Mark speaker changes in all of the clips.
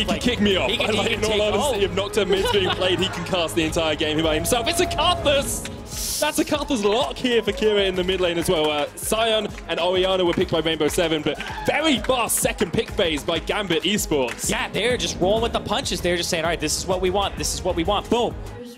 Speaker 1: He can kick me off. In all honesty, if Nocturne mid's being played, he can cast the entire game by himself. It's a Karthus! That's a Karthus lock here for Kira in the mid lane as well. Sion and Orianna were picked by Rainbow7, but very fast second pick phase by Gambit Esports.
Speaker 2: Yeah, they're just rolling with the punches. They're just saying, all right, this is what we want. This is what we want. Boom.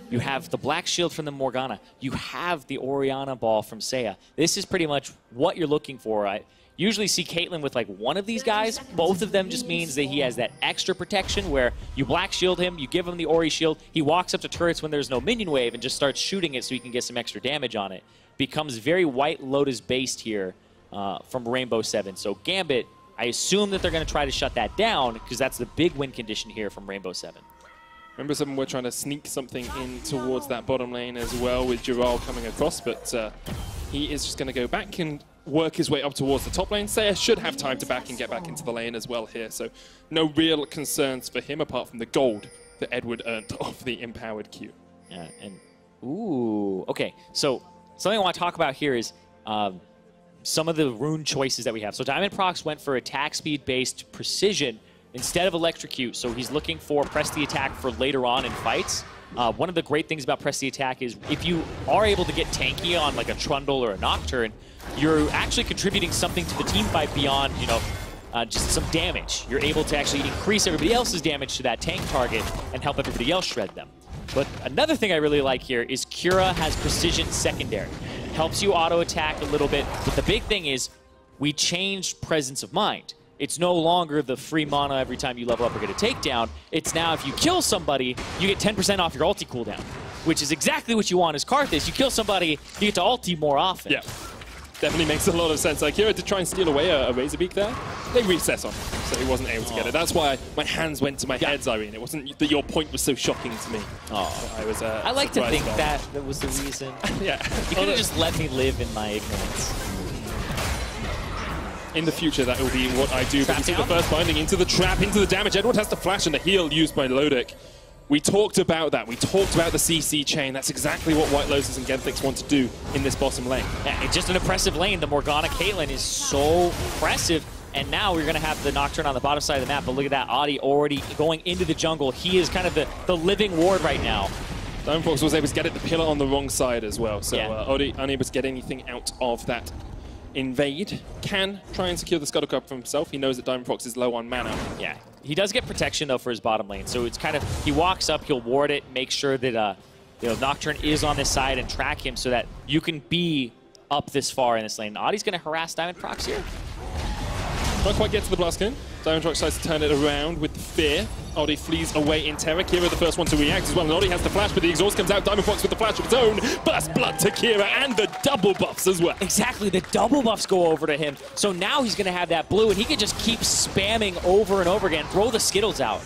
Speaker 2: You have the Black Shield from the Morgana. You have the Orianna ball from Seiya. This is pretty much what you're looking for. I usually see Caitlyn with like one of these guys. Both of them just means that he has that extra protection where you Black Shield him, you give him the Ori Shield, he walks up to turrets when there's no minion wave and just starts shooting it so he can get some extra damage on it. Becomes very White Lotus based here from Rainbow7. So Gambit, I assume that they're going to try to shut that down because that's the big win condition here from Rainbow7.
Speaker 1: Rainbow7 were trying to sneak something in towards that bottom lane as well with Giral coming across, but he is just going to go back and work his way up towards the top lane. Seiya should have time to back and get back into the lane as well here, so no real concerns for him apart from the gold that Edward earned off the empowered Q.
Speaker 2: Yeah, and ooh, okay, so something I want to talk about here is some of the rune choices that we have. So Diamondprox went for attack speed based precision instead of electrocute, so he's looking for press the attack for later on in fights. One of the great things about press the attack is if you are able to get tanky on like a Trundle or a Nocturne, you're actually contributing something to the team fight beyond, you know, just some damage. You're able to actually increase everybody else's damage to that tank target and help everybody else shred them. But another thing I really like here is Kira has precision secondary. Helps you auto-attack a little bit, but the big thing is we changed presence of mind. It's no longer the free mana every time you level up or get a takedown. It's now if you kill somebody, you get 10% off your ulti cooldown, which is exactly what you want as Karthus. You kill somebody, you get to ulti more often.
Speaker 1: Yeah, definitely makes a lot of sense. Like Kira did try and steal away a Razorbeak there. They recess on him, so he wasn't able to get it. That's why my hands went to my head, Zyrene. It wasn't that your point was so shocking to me.
Speaker 2: I like to think that was the reason.
Speaker 1: Yeah.
Speaker 2: You could have just let me live in my ignorance.
Speaker 1: In the future, that will be what I do. But you see the first binding into the trap, into the damage. Edward has the flash and the heal used by Lodic. We talked about that. We talked about the CC chain. That's exactly what White Lotus and Genflix want to do in this bottom lane.
Speaker 2: Yeah, it's just an impressive lane. The Morgana Caitlyn is so impressive. And now we're going to have the Nocturne on the bottom side of the map. But look at that, Adi already going into the jungle. He is kind of the living ward right now.
Speaker 1: Diamondprox was able to get it, the pillar on the wrong side as well. So Adi unable to get anything out of that invade. Can try and secure the Scuttle Cup for himself. He knows that Diamondprox is low on mana.
Speaker 2: Yeah, he does get protection though for his bottom lane. So it's kind of, he walks up, he'll ward it, make sure that you know, Nocturne is on this side and track him so that you can be up this far in this lane. Adi's going to harass Diamondprox here.
Speaker 1: Not quite get to the Blaskin. Diamondprox tries to turn it around with fear. Adi flees away in terror. Kira the first one to react as well. And Adi has the flash, but the exhaust comes out. Diamondprox with the flash of his own. Burst blood to Kira and the double buffs as well.
Speaker 2: Exactly, the double buffs go over to him. So now he's going to have that blue, and he can just keep spamming over and over again. Throw the Skittles out.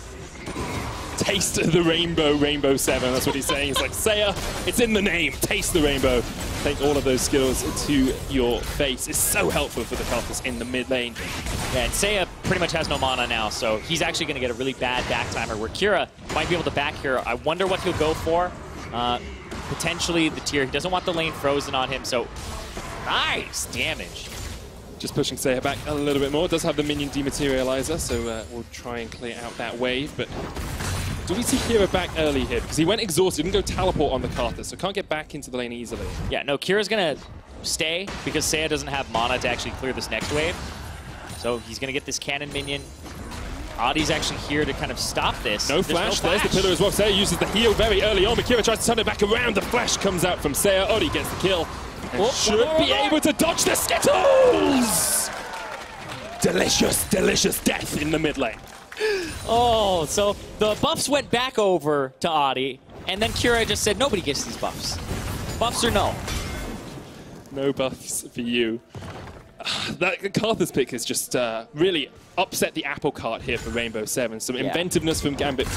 Speaker 1: Taste the rainbow, Rainbow7. That's what he's saying. He's like, Seiya, it's in the name. Taste the rainbow. Take all of those Skittles to your face. It's so helpful for the Karthus in the mid lane.
Speaker 2: Yeah, and Seiya pretty much has no mana now, so he's actually going to get a really bad back timer where Kira might be able to back here. I wonder what he'll go for. Potentially the tier. He doesn't want the lane frozen on him, so nice damage.
Speaker 1: Just pushing Seiya back a little bit more. Does have the minion dematerializer, so we'll try and clear out that wave, but do we see Kira back early here? Because he went exhausted, didn't go teleport on the Karthus, so can't get back into the lane easily.
Speaker 2: Yeah, no, Kira's going to stay because Seiya doesn't have mana to actually clear this next wave. So he's going to get this cannon minion. Adi's actually here to kind of stop this.
Speaker 1: No flash. There's the pillar as well. Seiya uses the heal very early on, but Kira tries to turn it back around. The flash comes out from Seiya. Adi gets the kill. And should be able to dodge the Skittles! Delicious, delicious death in the mid lane.
Speaker 2: Oh, so the buffs went back over to Adi, and then Kira just said, nobody gets these buffs. Buffs or no?
Speaker 1: No buffs for you. That Karthus pick has just really upset the apple cart here for Rainbow7. Some inventiveness from Gambit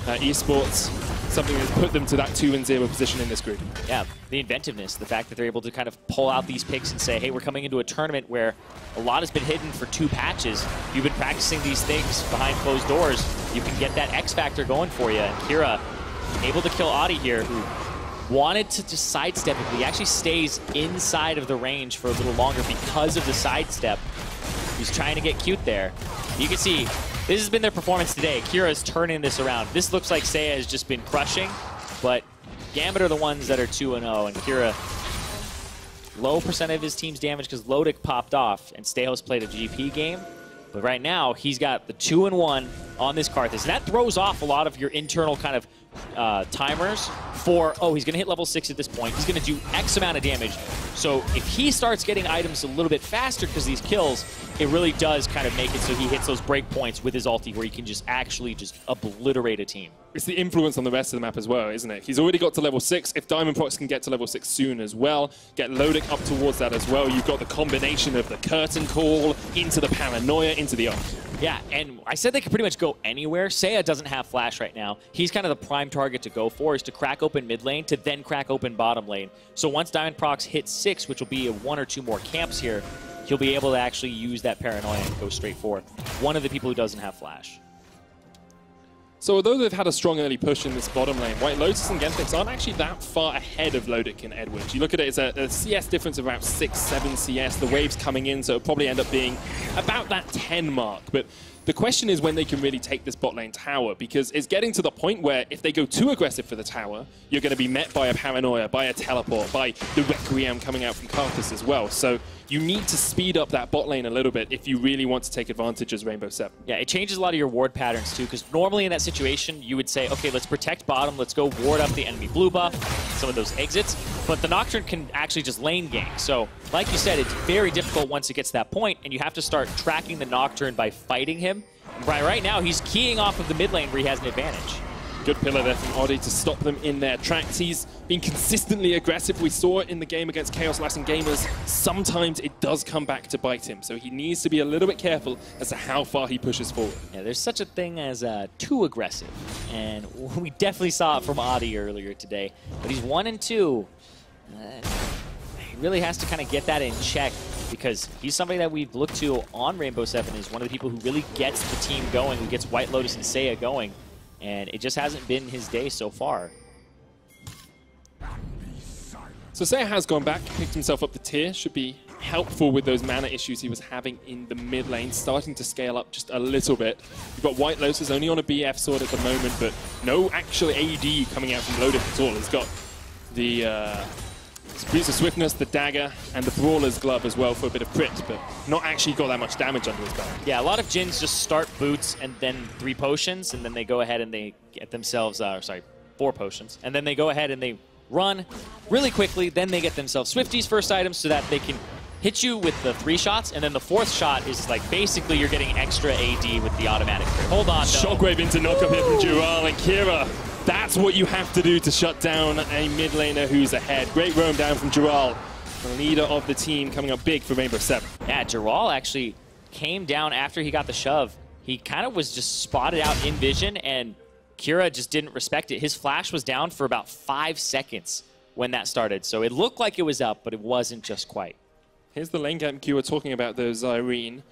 Speaker 1: Esports, something that's put them to that 2-0 position in this group. Yeah,
Speaker 2: the inventiveness, the fact that they're able to kind of pull out these picks and say, hey, we're coming into a tournament where a lot has been hidden for 2 patches. You've been practicing these things behind closed doors. You can get that X factor going for you. And Kira able to kill Adi here, who wanted to just sidestep it, but he actually stays inside of the range for a little longer because of the sidestep. He's trying to get cute there. You can see this has been their performance today. Kira's turning this around. This looks like Seiya has just been crushing, but Gambit are the ones that are 2-0, and Kira, low percent of his team's damage because Lodic popped off, and Stejos played a GP game. But right now, he's got the 2-1 on this Karthus. And that throws off a lot of your internal kind of timers for, oh, he's going to hit level 6 at this point. He's going to do X amount of damage. So if he starts getting items a little bit faster because these kills, it really does kind of make it so he hits those break points with his ulti where he can just actually just obliterate a team.
Speaker 1: It's the influence on the rest of the map as well, isn't it? He's already got to level 6. If Diamondprox can get to level 6 soon as well, get Lodic up towards that as well, you've got the combination of the curtain call into the paranoia, into the ult.
Speaker 2: Yeah, and I said they could pretty much go anywhere. Seiya doesn't have flash right now. He's kind of the prime target to go for, is to crack open mid lane to then crack open bottom lane. So once Diamondprox hits 6, which will be 1 or 2 more camps here, he'll be able to actually use that paranoia and go straight forward. One of the people who doesn't have flash.
Speaker 1: So although they've had a strong early push in this bottom lane, White Lotus and Genthix aren't actually that far ahead of Lodic and Edward. You look at it, it's a CS difference of about 6-7 CS. The wave's coming in, so it'll probably end up being about that 10 mark. But the question is when they can really take this bot lane tower, because it's getting to the point where if they go too aggressive for the tower, you're going to be met by a paranoia, by a teleport, by the Requiem coming out from Karthus as well. So you need to speed up that bot lane a little bit if you really want to take advantage as Rainbow7.
Speaker 2: Yeah, it changes a lot of your ward patterns too, because normally in that situation, you would say, okay, let's protect bottom, let's go ward up the enemy blue buff, some of those exits, but the Nocturne can actually just lane gank. So, like you said, it's very difficult once it gets to that point, and you have to start tracking the Nocturne by fighting him. Right now, he's keying off of the mid lane where he has an advantage.
Speaker 1: Good pillar there from Oddie to stop them in their tracks. He's been consistently aggressive. We saw it in the game against Chaos Latin Gamers. Sometimes it does come back to bite him, so he needs to be a little bit careful as to how far he pushes forward.
Speaker 2: Yeah, there's such a thing as too aggressive, and we definitely saw it from Oddie earlier today. But he's 1-2. He really has to kind of get that in check, because he's somebody that we've looked to on Rainbow7 as one of the people who really gets the team going, who gets White Lotus and Seiya going. And it just hasn't been his day so far.
Speaker 1: So Seiya has gone back, picked himself up the tier, should be helpful with those mana issues he was having in the mid lane, starting to scale up just a little bit. You've got White Lotus only on a BF sword at the moment, but no actual AD coming out from Lodic at all. He's got the Boots of Swiftness, the dagger, and the Brawler's Glove as well for a bit of crit, but not actually got that much damage under his belt.
Speaker 2: Yeah, a lot of Jins just start boots and then 3 potions, and then they go ahead and they get themselves, 4 potions, and then they go ahead and they run really quickly, then they get themselves Swifty's first items so that they can hit you with the 3 shots, and then the 4th shot is like basically you're getting extra AD with the automatic crit. Hold on, though.
Speaker 1: Shockwave into knock up here from Jural and Kira. That's what you have to do to shut down a mid laner who's ahead. Great roam down from Jural, the leader of the team, coming up big for Rainbow7.
Speaker 2: Yeah, Jural actually came down after he got the shove. He kind of was just spotted out in vision, and Kira just didn't respect it. His flash was down for about 5 seconds when that started, so it looked like it was up, but it wasn't just quite.
Speaker 1: Here's the lane camp queue we're talking about, though, Zyrene.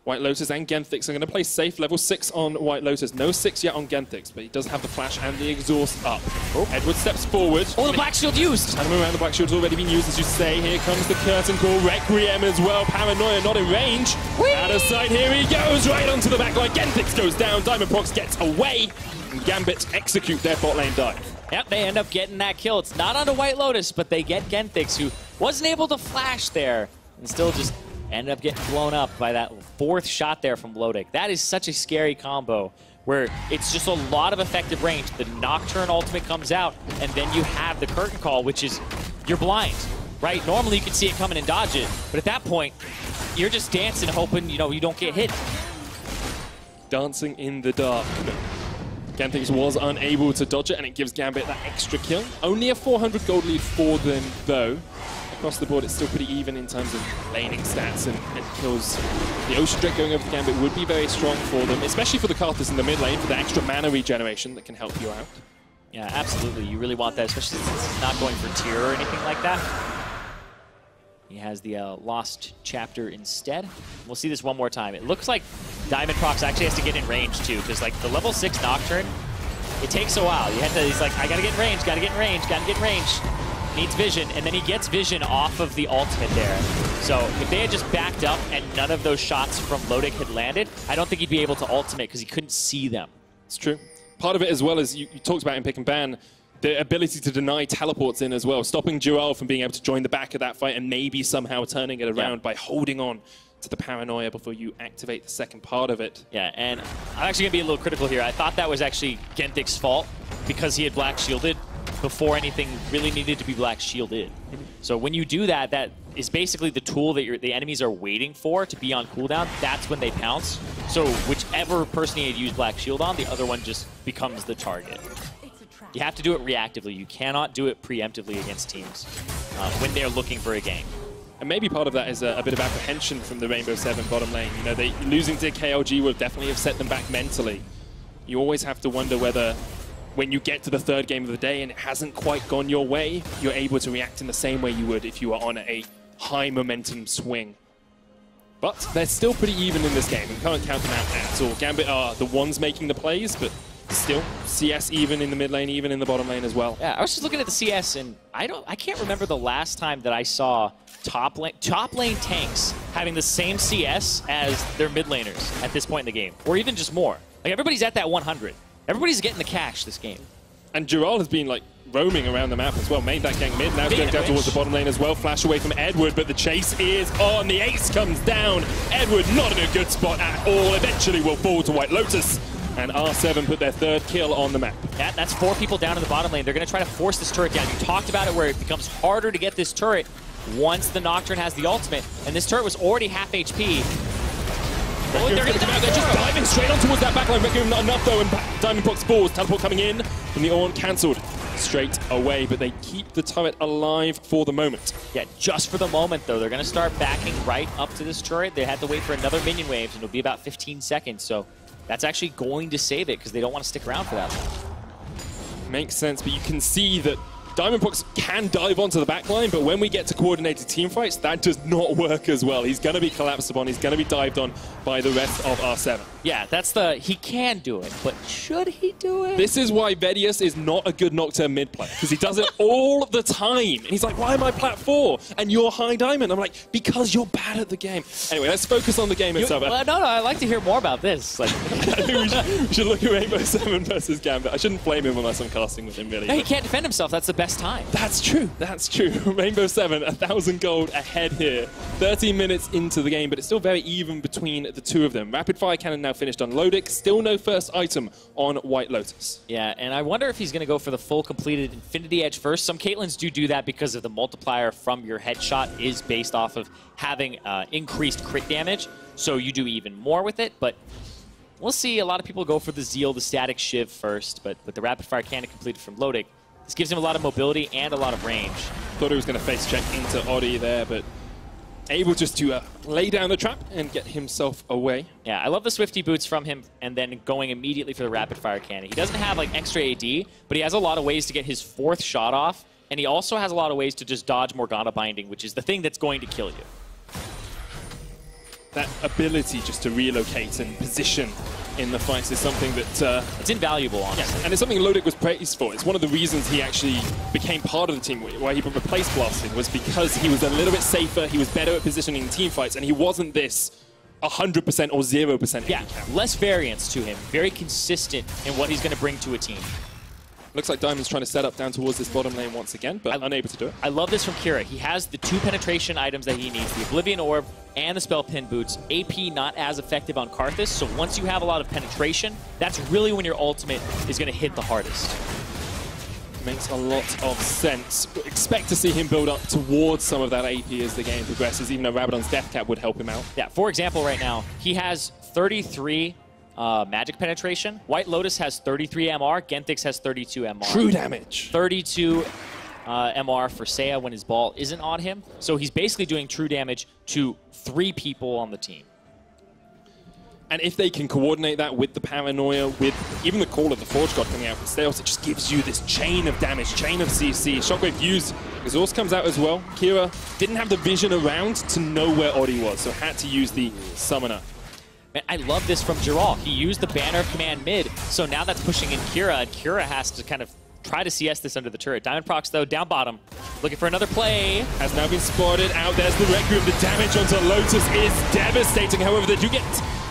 Speaker 1: White Lotus and Genthix are going to play safe. Level 6 on White Lotus. No 6 yet on Genthix, but he does have the flash and the exhaust up. Oh. Edward steps forward.
Speaker 2: Oh, the Black Shield used!
Speaker 1: And around the Black Shield's already been used, as you say. Here comes the curtain call. Requiem as well. Paranoia not in range. Whee! Out of sight, here he goes, right onto the back line. Genthix goes down. Diamondprox gets away. And Gambit execute their bot lane dive.
Speaker 2: Yep, they end up getting that kill. It's not onto White Lotus, but they get Genthix, who wasn't able to flash there, and still just ended up getting blown up by that 4th shot there from Lodic. That is such a scary combo where it's just a lot of effective range. The Nocturne ultimate comes out, and then you have the curtain call, which is, you're blind, right? Normally you can see it coming and dodge it, but at that point, you're just dancing, hoping, you know, you don't get hit.
Speaker 1: Dancing in the dark. Genthix was unable to dodge it, and it gives Gambit that extra kill. Only a 400 gold lead for them, though. Across the board, it's still pretty even in terms of laning stats and kills. The Ocean Drake going over to Gambit would be very strong for them, especially for the Karthus in the mid lane, for the extra mana regeneration that can help you out.
Speaker 2: Yeah, absolutely. You really want that, especially since it's not going for tier or anything like that. He has the Lost Chapter instead. We'll see this one more time. It looks like Diamondprox actually has to get in range, too, because like the level 6 Nocturne, it takes a while. You have to, he's like, I gotta get in range, gotta get in range, gotta get in range. needs vision, and then he gets vision off of the ultimate there. So if they had just backed up and none of those shots from Lodic had landed, I don't think he'd be able to ultimate because he couldn't see them.
Speaker 1: It's true. Part of it as well as you talked about in pick and ban, the ability to deny teleports in as well, stopping Dural from being able to join the back of that fight and maybe somehow turning it around by holding on to the paranoia before you activate the second part of it.
Speaker 2: Yeah, and I'm actually going to be a little critical here. I thought that was actually Gentik's fault because he had black shielded before anything really needed to be black shielded. So when you do that, that is basically the tool that the enemies are waiting for to be on cooldown. That's when they pounce. So whichever person he had used black shield on, the other one just becomes the target. You have to do it reactively. You cannot do it preemptively against teams when they're looking for a gank.
Speaker 1: And maybe part of that is a bit of apprehension from the Rainbow7 bottom lane. You know, losing to KLG would definitely have set them back mentally. You always have to wonder whether, when you get to the third game of the day and it hasn't quite gone your way, you're able to react in the same way you would if you were on a high momentum swing. But they're still pretty even in this game. You can't count them out at all. Gambit are the ones making the plays, but still, CS even in the mid lane, even in the bottom lane as well.
Speaker 2: Yeah, I was just looking at the CS, and I can't remember the last time that I saw top lane tanks having the same CS as their mid laners at this point in the game, or even just more. Like, everybody's at that 100. Everybody's getting the cash this game.
Speaker 1: And Dural has been like roaming around the map as well. Made that gank mid, now going down towards the bottom lane as well. Flash away from Edward, but the chase is on. The ace comes down. Edward not in a good spot at all. Eventually will fall to White Lotus. And R7 put their third kill on the map.
Speaker 2: That's 4 people down in the bottom lane. They're going to try to force this turret down. You talked about it where it becomes harder to get this turret once the Nocturne has the ultimate. And this turret was already half HP.
Speaker 1: Oh, they're just diving straight on towards that backline. Requiem not enough though, and Diamondprox falls. Teleport coming in from the Ornn, cancelled straight away, but they keep the turret alive for the moment.
Speaker 2: Yeah, just for the moment though. They're going to start backing right up to this turret. They had to wait for another minion wave, and it'll be about 15 seconds. So that's actually going to save it because they don't want to stick around for that long.
Speaker 1: Makes sense, but you can see that Diamondprox can dive onto the backline, but when we get to coordinated team fights, that does not work as well. He's going to be collapsed upon. He's going to be dived on by the rest of R7.
Speaker 2: Yeah, he can do it, but should he do it?
Speaker 1: This is why Vedius is not a good Nocturne mid play, because he does it all the time. And he's like, why am I plat 4 and you're high diamond? I'm like, because you're bad at the game. Anyway, let's focus on the game itself.
Speaker 2: No, I'd like to hear more about this. Like,
Speaker 1: we should look at Rainbow7 versus Gambit. I shouldn't blame him unless I'm casting with him, really.
Speaker 2: No, he can't defend himself. That's the best time.
Speaker 1: That's true. That's true. Rainbow7, 1,000 gold ahead here. 13 minutes into the game, but it's still very even between the two of them. Rapid Fire Cannon now finished on Lodic. Still no first item on White Lotus.
Speaker 2: Yeah, and I wonder if he's going to go for the full completed Infinity Edge first. Some Caitlyn's do that because of the multiplier from your headshot is based off of having increased crit damage. So you do even more with it, but we'll see. A lot of people go for the Zeal, the Static Shiv first, but with the Rapid Fire Cannon completed from Lodic, this gives him a lot of mobility and a lot of range.
Speaker 1: Thought he was going to face check into Odi there, but able just to lay down the trap and get himself away.
Speaker 2: Yeah, I love the Swifty boots from him and then going immediately for the Rapid Fire Cannon. He doesn't have like extra AD, but he has a lot of ways to get his 4th shot off, and he also has a lot of ways to just dodge Morgana binding, which is the thing that's going to kill you.
Speaker 1: That ability just to relocate and position in the fights is something that...
Speaker 2: it's invaluable, honestly.
Speaker 1: Yeah, and it's something Lodic was praised for. It's one of the reasons he actually became part of the team, why he replaced Blasting, was because he was a little bit safer, he was better at positioning in team fights, and he wasn't this 100% or 0%
Speaker 2: yeah, less variance to him. Very consistent in what he's going to bring to a team.
Speaker 1: Looks like Diamond's trying to set up down towards this bottom lane once again, but unable to do it.
Speaker 2: I love this from Kira. He has the 2 penetration items that he needs, the Oblivion Orb and the Spell Pin Boots. AP not as effective on Karthus, so once you have a lot of penetration, that's really when your ultimate is going to hit the hardest.
Speaker 1: Makes a lot of sense. Expect to see him build up towards some of that AP as the game progresses, even though Rabadon's Death Cap would help him out.
Speaker 2: Yeah, for example, right now, he has 33 magic penetration. White Lotus has 33 MR. Gentik's has 32 MR.
Speaker 1: True damage.
Speaker 2: 32 MR for Seiya when his ball isn't on him. So he's basically doing true damage to 3 people on the team.
Speaker 1: And if they can coordinate that with the paranoia, with even the call of the Forge God coming out from Stales, it just gives you this chain of damage, chain of CC. Shockwave used, exhaust comes out as well. Kira didn't have the vision around to know where Odi was, so had to use the Summoner.
Speaker 2: Man, I love this from Giral. He used the Banner of Command mid, so now that's pushing in Kira, and Kira has to kind of try to CS this under the turret. Diamondprox, though, down bottom. Looking for another play.
Speaker 1: Has now been spotted out. There's the Rec Room. The damage onto Lotus is devastating. However, they do get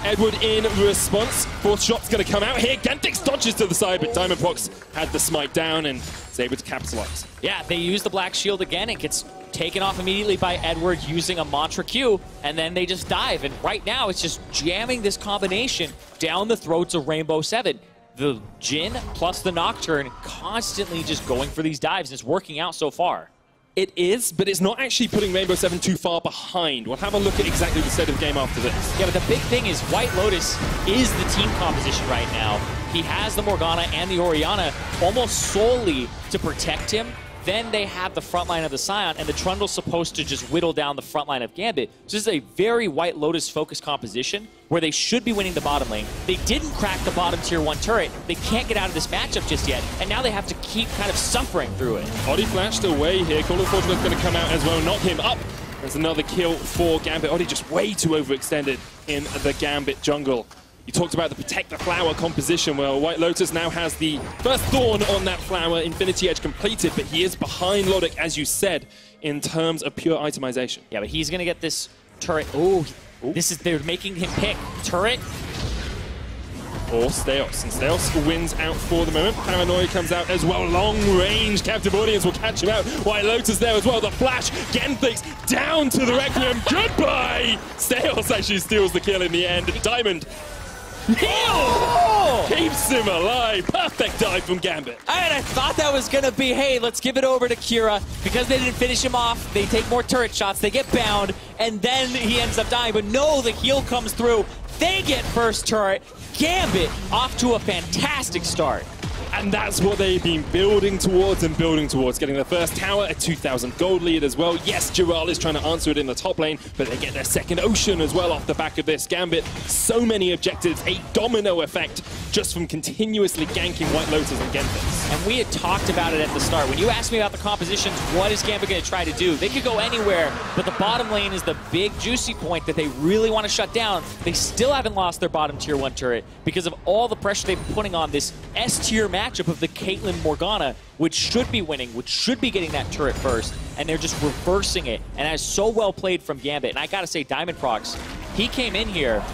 Speaker 1: Edward in response. Fourth shot's going to come out here. Gantix dodges to the side, but Diamondprox had the smite down and is able to capitalize.
Speaker 2: Yeah, they use the Black Shield again. It gets taken off immediately by Edward using a Mantra Q, and then they just dive. And right now, it's just jamming this combination down the throats of Rainbow7. The Jhin plus the Nocturne constantly just going for these dives, and it's working out so far.
Speaker 1: It is, but it's not actually putting Rainbow7 too far behind. We'll have a look at exactly the state of the game after this.
Speaker 2: Yeah, but the big thing is White Lotus is the team composition right now. He has the Morgana and the Orianna almost solely to protect him. Then they have the front line of the Scion, and the Trundle's supposed to just whittle down the front line of Gambit. So this is a very White Lotus-focused composition where they should be winning the bottom lane. They didn't crack the bottom tier 1 turret. They can't get out of this matchup just yet, and now they have to keep kind of suffering through it.
Speaker 1: Oddie flashed away here. Call of Fortune's going to come out as well, knock him up. There's another kill for Gambit. Oddie just way too overextended in the Gambit jungle. You talked about the Protect the Flower composition. Well, White Lotus now has the first Thorn on that flower, Infinity Edge completed, but he is behind Logic, as you said, in terms of pure itemization.
Speaker 2: Yeah, but he's going to get this turret. Oh, they're making him pick turret
Speaker 1: or Steos. And Steos wins out for the moment. Paranoia comes out as well. Long range. Captive Audience will catch him out. White Lotus there as well. The flash. Genthinx down to the Requiem. Goodbye! Steos actually steals the kill in the end. Diamond.
Speaker 2: Oh!
Speaker 1: Keeps him alive. Perfect dive from Gambit.
Speaker 2: And I thought that was going to be, hey, let's give it over to Kira. Because they didn't finish him off, they take more turret shots, they get bound, and then he ends up dying. But no, the heal comes through. They get first turret. Gambit off to a fantastic start.
Speaker 1: And that's what they've been building towards, getting their first tower, a 2,000 gold lead as well. Yes, Giral is trying to answer it in the top lane, but they get their second Ocean as well off the back of this. Gambit, so many objectives, a domino effect just from continuously ganking White Lotus and Genthinx.
Speaker 2: And we had talked about it at the start. When you asked me about the compositions, what is Gambit going to try to do? They could go anywhere, but the bottom lane is the big juicy point that they really want to shut down. They still haven't lost their bottom tier 1 turret because of all the pressure they've been putting on this S tier matchup of the Caitlyn Morgana, which should be winning, which should be getting that turret first, and they're just reversing it. And that is so well played from Gambit. And I gotta say, Diamondprox, he came in here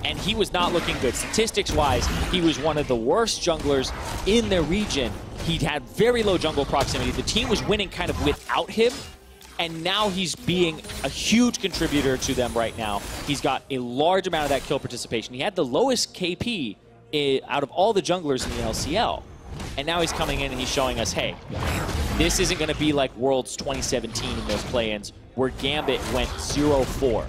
Speaker 2: and he was not looking good. Statistics-wise, he was one of the worst junglers in their region. He had very low jungle proximity. The team was winning kind of without him, and now he's being a huge contributor to them right now. He's got a large amount of that kill participation. He had the lowest KP out of all the junglers in the LCL. And now he's coming in and he's showing us, hey, this isn't going to be like Worlds 2017 in those play-ins where Gambit went 0-4.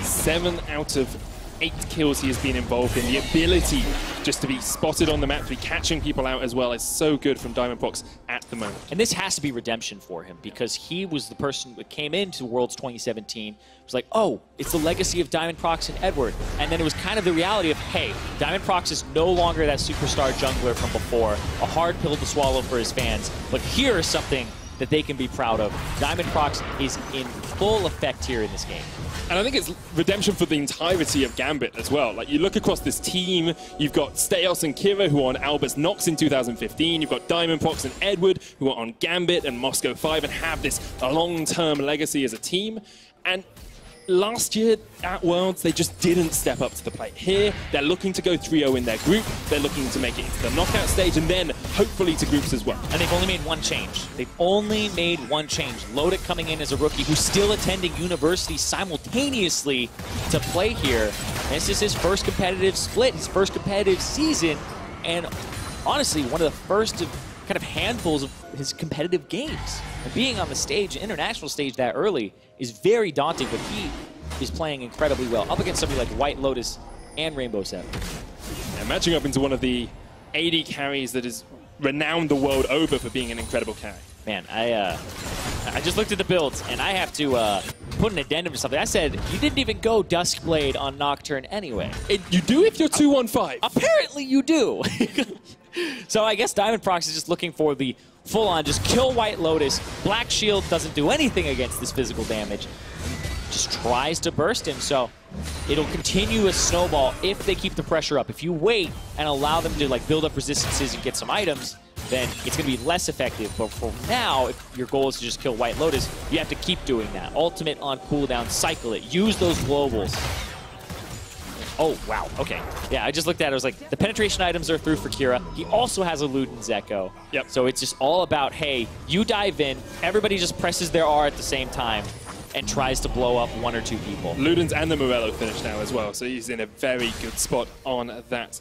Speaker 1: 7 out of 8 kills he has been involved in. The ability just to be spotted on the map, to be catching people out as well is so good from Diamondprox at the moment.
Speaker 2: And this has to be redemption for him because he was the person that came into Worlds 2017. It was like, oh, it's the legacy of Diamondprox and Edward. And then it was kind of the reality of, hey, Diamondprox is no longer that superstar jungler from before, a hard pill to swallow for his fans. But here is something that they can be proud of. Diamondprox is in full effect here in this game.
Speaker 1: And I think it's redemption for the entirety of Gambit as well. Like, you look across this team, you've got Steos and Kira, who are on Albus Nox in 2015. You've got Diamondprox and Edward, who are on Gambit and Moscow 5 and have this long-term legacy as a team. And last year at Worlds, they just didn't step up to the plate. Here, they're looking to go 3-0 in their group. They're looking to make it into the knockout stage and then hopefully to groups as well.
Speaker 2: And they've only made one change. They've only made one change. Lodic coming in as a rookie who's still attending university simultaneously to play here. This is his first competitive split, his first competitive season, and honestly, one of the first of kind of handfuls of his competitive games. And being on the stage, international stage that early is very daunting, but he is playing incredibly well up against somebody like White Lotus and Rainbow7.
Speaker 1: And matching up into one of the AD carries that is renowned the world over for being an incredible carry.
Speaker 2: Man, I just looked at the builds, and I have to put an addendum to something. I said, you didn't even go Duskblade on Nocturne anyway.
Speaker 1: You do if you're 2-1-5.
Speaker 2: Apparently you do. So I guess Diamondprox is just looking for the full-on, just kill White Lotus. Black Shield doesn't do anything against this physical damage. Just tries to burst him, so it'll continue a snowball if they keep the pressure up. If you wait and allow them to like build up resistances and get some items, then it's going to be less effective. But for now, if your goal is to just kill White Lotus, you have to keep doing that. Ultimate on cooldown, cycle it, use those globals. Oh, wow, okay. Yeah, I just looked at it, I was like, the penetration items are through for Kira. He also has a Luden's Echo.
Speaker 1: Yep.
Speaker 2: So it's just all about, hey, you dive in, everybody just presses their R at the same time and tries to blow up 1 or 2 people.
Speaker 1: Ludens and the Morello finish now as well, so he's in a very good spot on that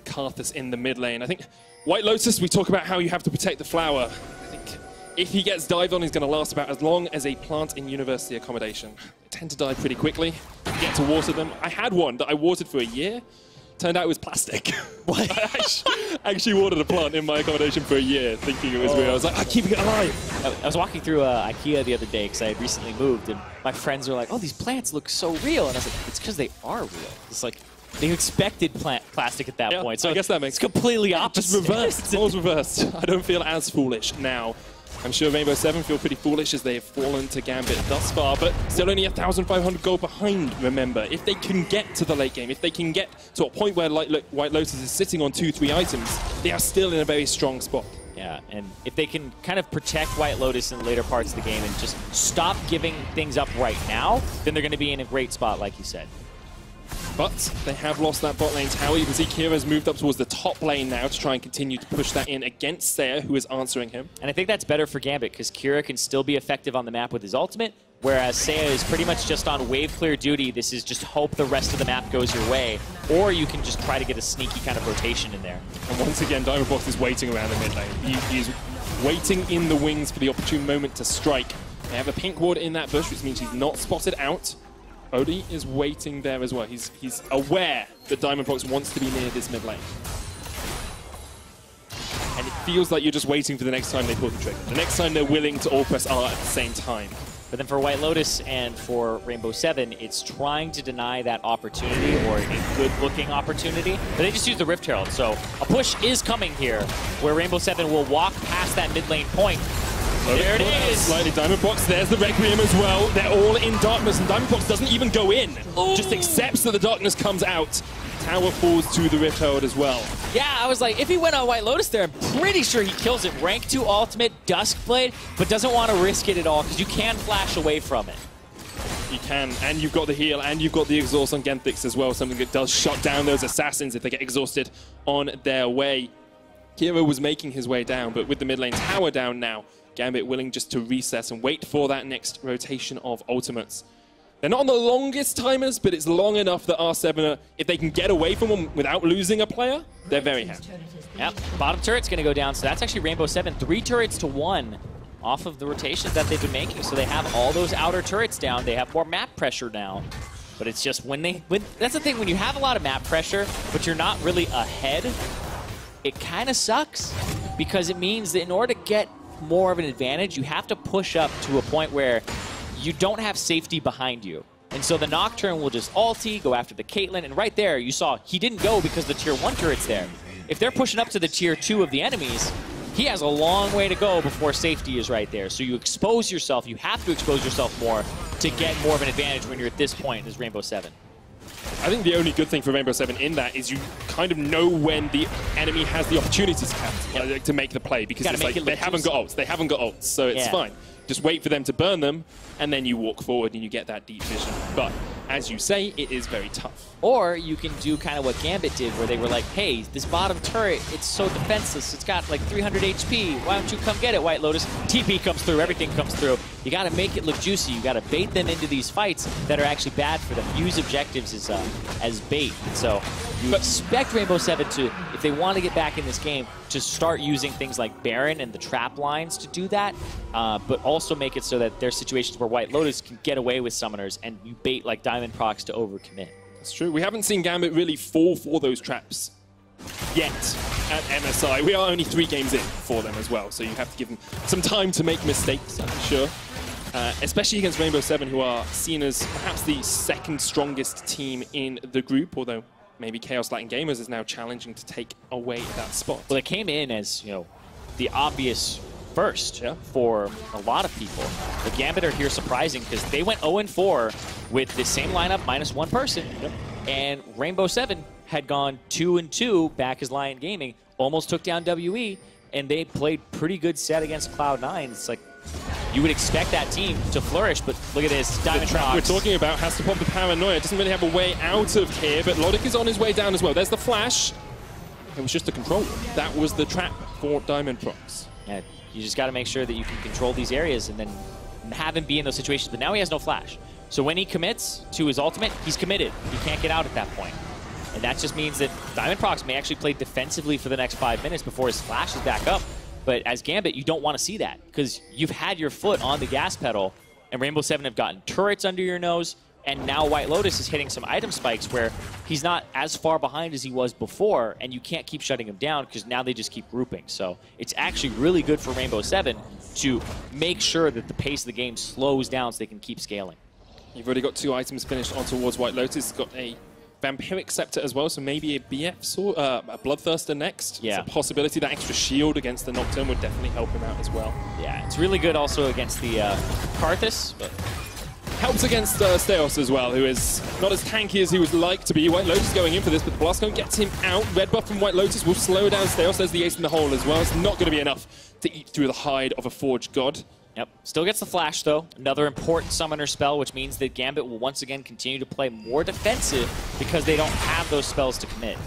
Speaker 1: Karthus in the mid lane. I think White Lotus, we talk about how you have to protect the flower. I think if he gets dived on, he's going to last about as long as a plant in university accommodation. They tend to die pretty quickly. You get to water them. I had one that I watered for a year. Turned out it was plastic.
Speaker 2: What?
Speaker 1: I actually watered a plant in my accommodation for a year, thinking it was real. I was like, I'm keeping it alive.
Speaker 2: I was walking through IKEA the other day because I had recently moved, and my friends were like, oh, these plants look so real. And I was like, it's because they are real. It's like, they expected plastic at that point. So
Speaker 1: I guess that makes
Speaker 2: it's completely opposite.
Speaker 1: Just reversed. It's always reversed. I don't feel as foolish now. I'm sure Rainbow7 feel pretty foolish as they have fallen to Gambit thus far, but still only 1,500 gold behind, remember. If they can get to the late game, if they can get to a point where White Lotus is sitting on 2-3 items, they are still in a very strong spot.
Speaker 2: Yeah, and if they can kind of protect White Lotus in the later parts of the game and just stop giving things up right now, then they're going to be in a great spot, like you said.
Speaker 1: But they have lost that bot lane tower. You can see Kira's moved up towards the top lane now to try and continue to push that in against Saya, who is answering him.
Speaker 2: And I think that's better for Gambit, because Kira can still be effective on the map with his ultimate, whereas Saya is pretty much just on wave clear duty. This is just hope the rest of the map goes your way, or you can just try to get a sneaky kind of rotation in there.
Speaker 1: And once again, Diamondprox is waiting around the mid lane. He is waiting in the wings for the opportune moment to strike. They have a pink ward in that bush, which means he's not spotted out. Odie is waiting there as well. He's aware that Diamondprox wants to be near this mid lane. And it feels like you're just waiting for the next time they pull the trigger. The next time they're willing to all press R at the same time.
Speaker 2: But then for White Lotus and for Rainbow7, it's trying to deny that opportunity, or a good-looking opportunity. But they just use the Rift Herald, so a push is coming here, where Rainbow7 will walk past that mid lane point. There it is!
Speaker 1: Slightly Diamondprox, there's the Requiem as well. They're all in darkness, and Diamondprox doesn't even go in.
Speaker 2: Ooh.
Speaker 1: Just accepts that the darkness comes out. Tower falls to the Rift Herald as well.
Speaker 2: Yeah, I was like, if he went on White Lotus there, I'm pretty sure he kills it. Rank 2 ultimate, Duskblade, but doesn't want to risk it at all, because you can flash away from it.
Speaker 1: You can, and you've got the heal, and you've got the exhaust on Genthix as well, something that does shut down those assassins if they get exhausted on their way. Kira was making his way down, but with the mid lane tower down now, Gambit willing just to recess and wait for that next rotation of ultimates. They're not on the longest timers, but it's long enough that R7, if they can get away from them without losing a player, they're very happy.
Speaker 2: Yep, bottom turret's going to go down, so that's actually Rainbow7, 3 turrets to 1 off of the rotations that they've been making. So they have all those outer turrets down. They have more map pressure now. But it's just that's the thing, when you have a lot of map pressure, but you're not really ahead, it kind of sucks, because it means that in order to get more of an advantage, you have to push up to a point where you don't have safety behind you. And so the Nocturne will just ulti, go after the Caitlyn, and right there you saw he didn't go because the tier 1 turret's there. If they're pushing up to the tier 2 of the enemies, he has a long way to go before safety is right there. So you expose yourself, you have to expose yourself more to get more of an advantage when you're at this point as Rainbow7.
Speaker 1: I think the only good thing for Rainbow7 in that is you kind of know when the enemy has the opportunity to make the play, because it's like they haven't got ults. They haven't got ults, so it's fine. Just wait for them to burn them, and then you walk forward and you get that deep vision. But as you say, it is very tough.
Speaker 2: Or you can do kind of what Gambit did, where they were like, hey, this bottom turret, it's so defenseless. It's got like 300 HP. Why don't you come get it, White Lotus? TP comes through. Everything comes through. You got to make it look juicy. You got to bait them into these fights that are actually bad for them. Use objectives as bait. So you expect Rainbow7 to, if they want to get back in this game, to start using things like Baron and the trap lines to do that, but also make it so that there's situations where White Lotus can get away with summoners and you bait like Diamondprox to overcommit.
Speaker 1: That's true. We haven't seen Gambit really fall for those traps yet at MSI. We are only 3 games in for them as well, so you have to give them some time to make mistakes, I'm sure. Especially against Rainbow7, who are seen as perhaps the second strongest team in the group, although maybe Chaos Latin Gamers is now challenging to take away that spot.
Speaker 2: Well, they came in as, you know, the obvious first for a lot of people. The Gambit are here surprising because they went 0-4 with the same lineup minus 1 person, and Rainbow7 had gone 2-2 back as Lion Gaming, almost took down WE, and they played pretty good set against Cloud9. It's like, you would expect that team to flourish, but look at this.
Speaker 1: The trap we're talking about has to pop the paranoia. Doesn't really have a way out of here, but Lodic is on his way down as well. There's the flash. It was just a control. That was the trap for Diamondprox.
Speaker 2: Yeah, you just got to make sure that you can control these areas and then have him be in those situations. But now he has no flash. So when he commits to his ultimate, he's committed. He can't get out at that point. And that just means that Diamondprox may actually play defensively for the next 5 minutes before his flash is back up. But as Gambit, you don't want to see that because you've had your foot on the gas pedal, and Rainbow7 have gotten turrets under your nose, and now White Lotus is hitting some item spikes where he's not as far behind as he was before, and you can't keep shutting him down because now they just keep grouping. So it's actually really good for Rainbow7 to make sure that the pace of the game slows down so they can keep scaling.
Speaker 1: You've already got 2 items finished on towards White Lotus. It's got a Vampiric Scepter as well, so maybe a BF sword, a Bloodthirster next.
Speaker 2: Yeah.
Speaker 1: It's a possibility. That extra shield against the Nocturne would definitely help him out as well.
Speaker 2: Yeah, it's really good also against the Karthus. But
Speaker 1: helps against Steos as well, who is not as tanky as he would like to be. White Lotus going in for this, but the Blast Cone gets him out. Red buff from White Lotus will slow down Steos. There's the ace in the hole as well. It's not going to be enough to eat through the hide of a Forged God.
Speaker 2: Yep. Still gets the flash, though. Another important summoner spell, which means that Gambit will once again continue to play more defensive because they don't have those spells to commit.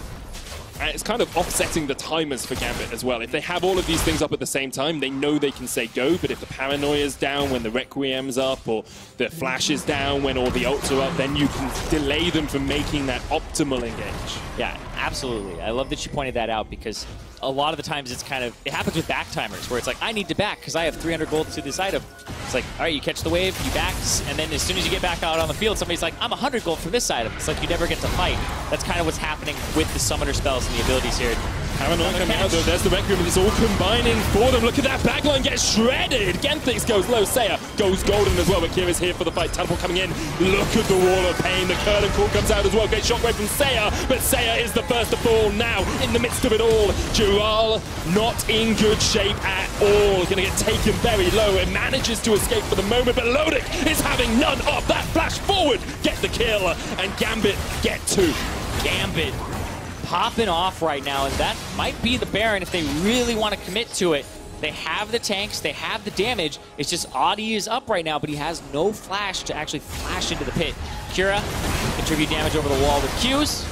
Speaker 1: And it's kind of offsetting the timers for Gambit as well. If they have all of these things up at the same time, they know they can say go, but if the Paranoia's down when the Requiem's up, or the Flash is down when all the ults are up, then you can delay them from making that optimal engage.
Speaker 2: Yeah, absolutely. I love that you pointed that out because a lot of the times it's kind of, it happens with back timers where it's like, I need to back because I have 300 gold to this item. It's like, all right, you catch the wave, you back, and then as soon as you get back out on the field, somebody's like, I'm 100 gold for this item. It's like you never get to fight. That's kind of what's happening with the summoner spells and the abilities here.
Speaker 1: Paranoia coming out though, there's the Requiem, and it's all combining for them. Look at that backline get shredded. Genthix goes low, Seiya goes golden as well, but Kira's here for the fight. Teleport coming in. Look at the wall of pain. The curtain call comes out as well. Great shockwave from Seiya, but Seiya is the first to fall now in the midst of it all. Jural not in good shape at all. Gonna get taken very low. It manages to escape for the moment, but Lodic is having none of that. Flash forward, get the kill, and Gambit get 2.
Speaker 2: Gambit popping off right now, and that might be the Baron if they really want to commit to it. They have the tanks, they have the damage. It's just Audi is up right now, but he has no flash to actually flash into the pit. Kira, contribute damage over the wall with Qs.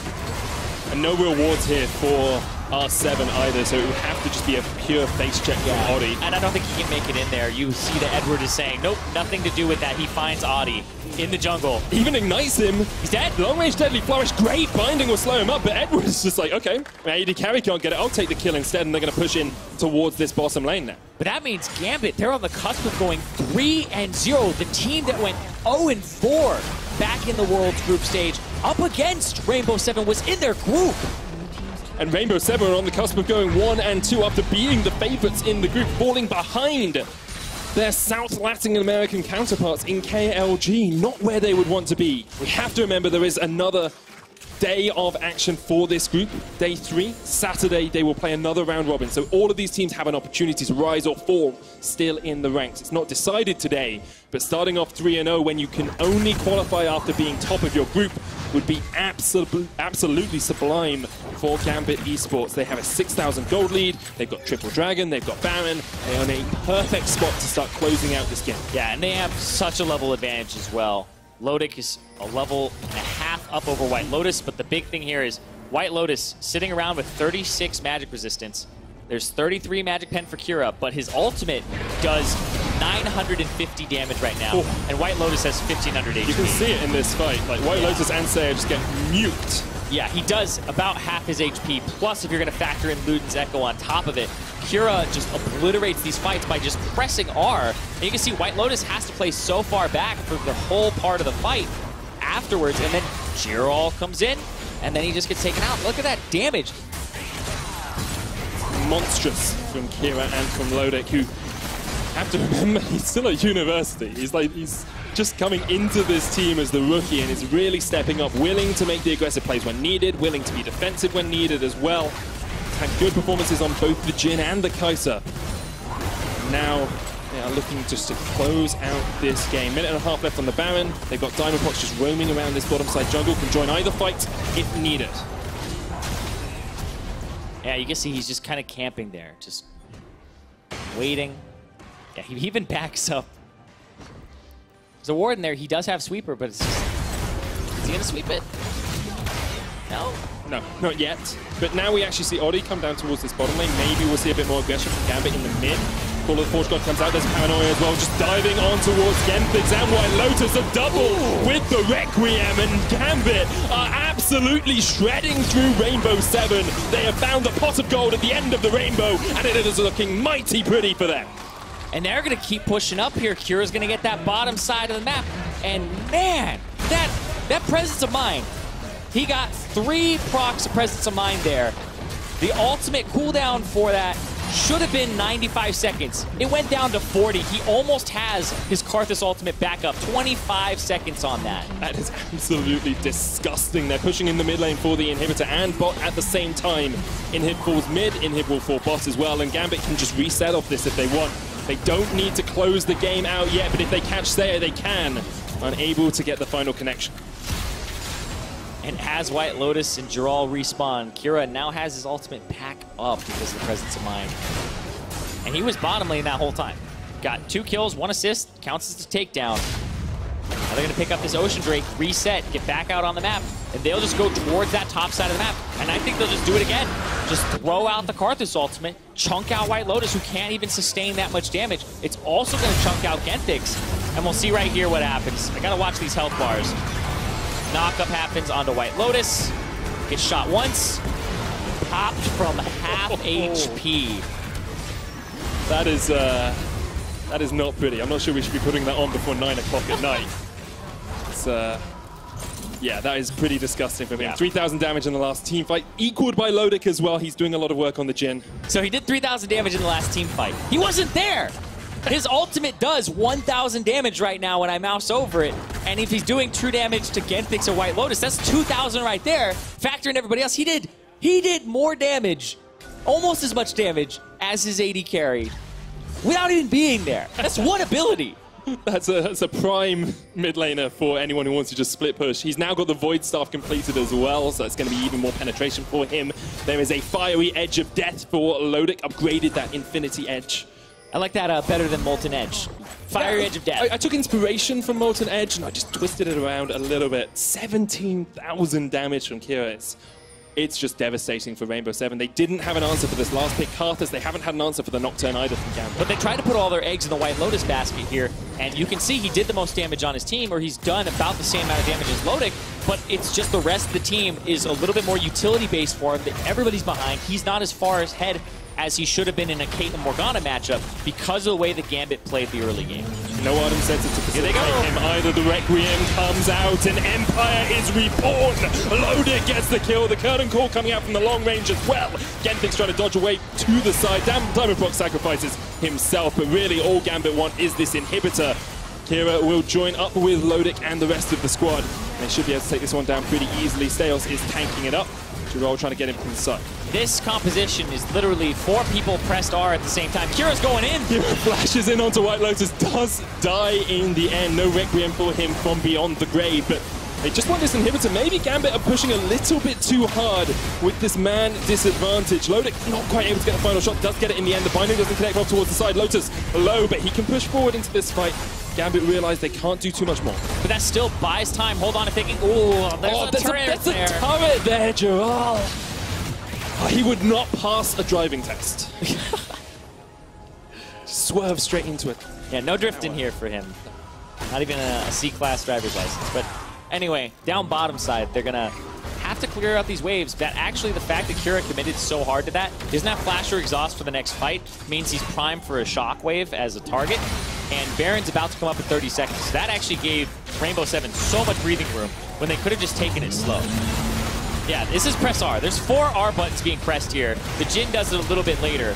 Speaker 1: And no rewards here for R7 either, so it would have to just be a pure face check from Audi.
Speaker 2: And I don't think he can make it in there. You see that Edward is saying, nope, nothing to do with that. He finds Audi in the jungle.
Speaker 1: Even ignites him. He's dead. Long-range Deadly Flourish, great. Binding will slow him up, but Edward is just like, okay, AD carry can't get it. I'll take the kill instead, and they're going to push in towards this bottom lane now.
Speaker 2: But that means Gambit, they're on the cusp of going 3-0. The team that went 0-4 back in the World's group stage up against Rainbow7 was in their group.
Speaker 1: And Rainbow7 are on the cusp of going 1-2 after being the favorites in the group, falling behind their South Latin American counterparts in KLG, not where they would want to be. We have to remember there is another day of action for this group. Day 3, Saturday, they will play another round robin. So all of these teams have an opportunity to rise or fall still in the ranks. It's not decided today, but starting off 3-0 when you can only qualify after being top of your group would be absolutely sublime for Gambit Esports. They have a 6,000 gold lead, they've got Triple Dragon, they've got Baron. They are in a perfect spot to start closing out this game.
Speaker 2: Yeah, and they have such a level advantage as well. Lodic is a level and a half up over White Lotus, but the big thing here is White Lotus sitting around with 36 magic resistance. There's 33 magic pen for Kira, but his ultimate does 950 damage right now, and White Lotus has 1,500 HP.
Speaker 1: You can see it in this fight. Like White Lotus and Seiya just get nuked.
Speaker 2: Yeah, he does about half his HP, plus if you're going to factor in Luden's Echo on top of it, Kira just obliterates these fights by just pressing R. And you can see White Lotus has to play so far back for the whole part of the fight afterwards, and then Giral comes in, and then he just gets taken out. Look at that damage.
Speaker 1: Monstrous from Kira and from Lodic, who have to remember he's still at university. He's just coming into this team as the rookie and is really stepping up, willing to make the aggressive plays when needed, willing to be defensive when needed as well. Had good performances on both the Jhin and the Kai'Sa. Now they are looking just to close out this game. Minute and a half left on the Baron. They've got Diamondprox just roaming around this bottom side jungle, can join either fight if needed.
Speaker 2: Yeah, you can see he's just kind of camping there, just waiting. Yeah, he even backs up. There's a ward in there. He does have sweeper, but it's just... Is he going to sweep it? No?
Speaker 1: No, not yet. But now we actually see Ori come down towards this bottom lane. Maybe we'll see a bit more aggression from Gambit in the mid. Call of the Forge God comes out. There's Paranoia as well, just diving on towards Genthics and White Lotus. A double with the Requiem, and Gambit are absolutely shredding through Rainbow7. They have found the pot of gold at the end of the rainbow, and it is looking mighty pretty for them.
Speaker 2: And they're going to keep pushing up here. Kira's going to get that bottom side of the map. And man, that presence of mind. He got 3 procs of presence of mind there. The ultimate cooldown for that should have been 95 seconds. It went down to 40. He almost has his Karthus ultimate back up. 25 seconds on that.
Speaker 1: That is absolutely disgusting. They're pushing in the mid lane for the inhibitor and bot at the same time. Inhib falls mid, Inhib will fall bot as well, and Gambit can just reset off this if they want. They don't need to close the game out yet, but if they catch Sayer, they can. Unable to get the final connection.
Speaker 2: And as White Lotus and Jural respawn, Kira now has his ultimate pack up because of the presence of mind. And he was bottom lane that whole time. Got 2 kills, 1 assist, counts as a takedown. Now they're going to pick up this Ocean Drake, reset, get back out on the map, and they'll just go towards that top side of the map. And I think they'll just do it again. Just throw out the Karthus ultimate, chunk out White Lotus, who can't even sustain that much damage. It's also going to chunk out Genthics. And we'll see right here what happens. I got to watch these health bars. Knockup happens onto White Lotus. Gets shot once. Popped from half HP.
Speaker 1: That is not pretty. I'm not sure we should be putting that on before 9 o'clock at night. It's, yeah, that is pretty disgusting for him.
Speaker 2: Yeah.
Speaker 1: 3,000 damage in the last team fight, equaled by Lodic as well. He's doing a lot of work on the Jhin.
Speaker 2: So he did 3,000 damage in the last team fight. He wasn't there. His ultimate does 1,000 damage right now when I mouse over it. And if he's doing true damage to Genthics or White Lotus, that's 2,000 right there. Factor in everybody else. He did more damage, almost as much damage as his AD carry without even being there. That's one ability.
Speaker 1: That's a prime mid laner for anyone who wants to just split push. He's now got the Void Staff completed as well, so it's going to be even more penetration for him. There is a fiery edge of death for Lodic, upgraded that Infinity Edge.
Speaker 2: I like that better than Molten Edge. Fiery Edge of Death.
Speaker 1: I took inspiration from Molten Edge and I just twisted it around a little bit. 17,000 damage from Kira. It's just devastating for Rainbow7. They didn't have an answer for this last pick, Karthus. They haven't had an answer for the Nocturne either from Gambit.
Speaker 2: But they tried to put all their eggs in the White Lotus basket here, and you can see he did the most damage on his team, or he's done about the same amount of damage as Lodic, but it's just the rest of the team is a little bit more utility-based for him. Everybody's behind. He's not as far ahead as he should have been in a Caitlyn Morgana matchup because of the way the Gambit played the early game.
Speaker 1: No item sets it to facilitate him either. The Requiem comes out and Empire is reborn. Lodic gets the kill. The curtain call coming out from the long range as well. Genthics trying to dodge away to the side. Diamondprox sacrifices himself, but really all Gambit want is this inhibitor. Kira will join up with Lodic and the rest of the squad. They should be able to take this one down pretty easily. Steos is tanking it up. Jural trying to get him from the side.
Speaker 2: This composition is literally 4 people pressed R at the same time. Kira's going in.
Speaker 1: Kira flashes in onto White Lotus, does die in the end. No Requiem for him from beyond the grave, but they just want this inhibitor. Maybe Gambit are pushing a little bit too hard with this man disadvantage. Lodic not quite able to get the final shot, does get it in the end. The binding doesn't connect off towards the side. Lotus low, but he can push forward into this fight. Gambit realize they can't do too much more.
Speaker 2: But that still buys time. Hold on, I'm thinking, ooh, there's a
Speaker 1: turret there, Jural. Oh, he would not pass a driving test. Swerve straight into it.
Speaker 2: Yeah, no drifting here for him. Not even a C-class driver's license. But anyway, down bottom side, they're going to have to clear out these waves. That actually, the fact that Kira committed so hard to that, doesn't have flash or exhaust for the next fight, means he's primed for a shockwave as a target. And Baron's about to come up in 30 seconds. So that actually gave Rainbow7 so much breathing room when they could have just taken it slow. Yeah, this is press R. There's 4 R buttons being pressed here. The Jhin does it a little bit later.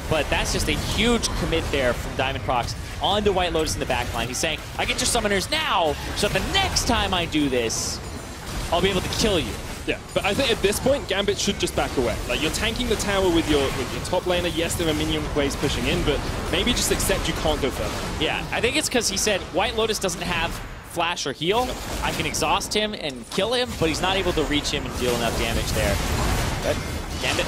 Speaker 2: But that's just a huge commit there from Diamondprox onto White Lotus in the backline. He's saying, I get your summoners now, so the next time I do this, I'll be able to kill you.
Speaker 1: Yeah, but I think at this point, Gambit should just back away. Like, you're tanking the tower with your top laner. Yes, there are minion waves pushing in, but maybe just accept you can't go further.
Speaker 2: Yeah, I think it's because he said White Lotus doesn't have flash or heal. No. I can exhaust him and kill him, but he's not able to reach him and deal enough damage there. But Gambit,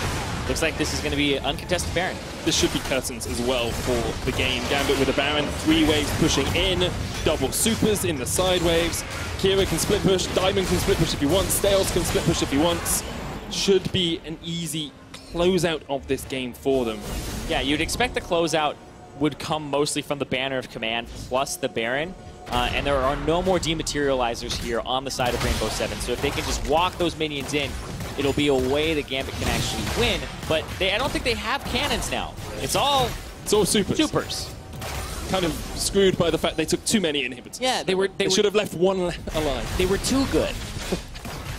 Speaker 2: Looks like this is going to be an uncontested Baron.
Speaker 1: This should be curtains as well for the game. Gambit with a Baron, 3 waves pushing in, double supers in the side waves. Kira can split push, Diamond can split push if he wants, Stales can split push if he wants. Should be an easy closeout of this game for them.
Speaker 2: Yeah, you'd expect the closeout would come mostly from the Banner of Command plus the Baron. And there are no more dematerializers here on the side of Rainbow7. So if they can just walk those minions in, it'll be a way that Gambit can actually win. But I don't think they have cannons now. It's all supers.
Speaker 1: Kind of screwed by the fact they took too many inhibitors.
Speaker 2: Yeah, they
Speaker 1: should have left one alive.
Speaker 2: They were too good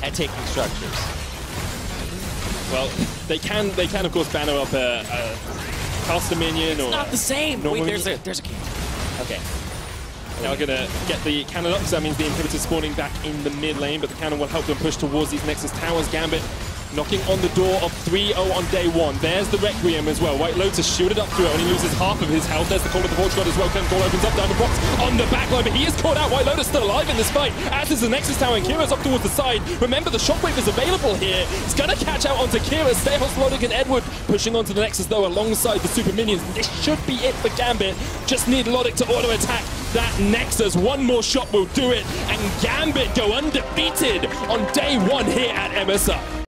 Speaker 2: at taking structures.
Speaker 1: Well, they can of course banner up a caster minion or
Speaker 2: not the same. Wait, there's a cannon. Okay.
Speaker 1: Now we're going to get the cannon up, so that means the inhibitor spawning back in the mid lane, but the cannon will help them push towards these Nexus towers. Gambit knocking on the door of 3-0 on day 1. There's the Requiem as well. White Lotus shielded up through it, only loses half of his health. There's the call of the Vortex God as well. Call opens up, Diamondprox on the back line, but he is caught out. White Lotus still alive in this fight, as is the Nexus tower, and Kira's up towards the side. Remember, the Shockwave is available here. It's going to catch out onto Kira. Stay host Logic and Edward pushing onto the Nexus, though, alongside the super minions. This should be it for Gambit. Just need Logic to auto-attack that Nexus. One more shot will do it, and Gambit go undefeated on day 1 here at MSI.